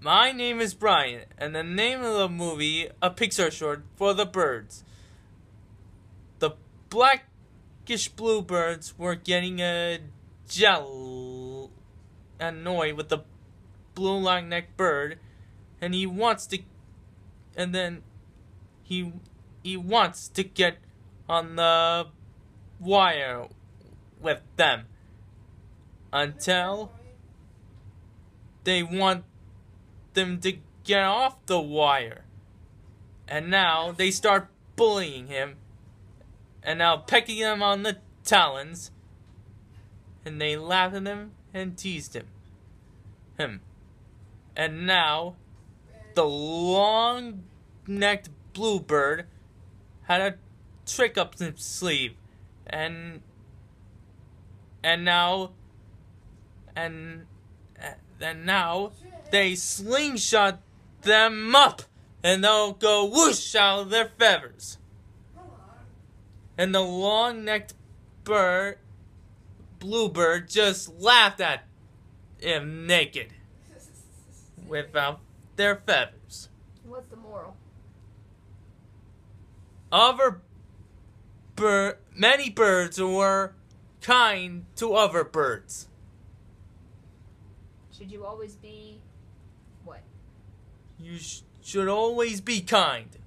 My name is Brian, and the name of the movie, a Pixar short for the birds. The blackish bluebirds were getting annoyed with the blue long-necked bird, and he wants to get on the wire with them until they want them to get off the wire. And now they start bullying him and now pecking him on the talons, and they laughed at him and teased him. And now the long-necked bluebird had a trick up his sleeve, and now they slingshot them up, and they'll go whoosh out of their feathers. And the long-necked bluebird just laughed at him naked, without their feathers. What's the moral? Many birds were kind to other birds. Should you always be what? You should always be kind.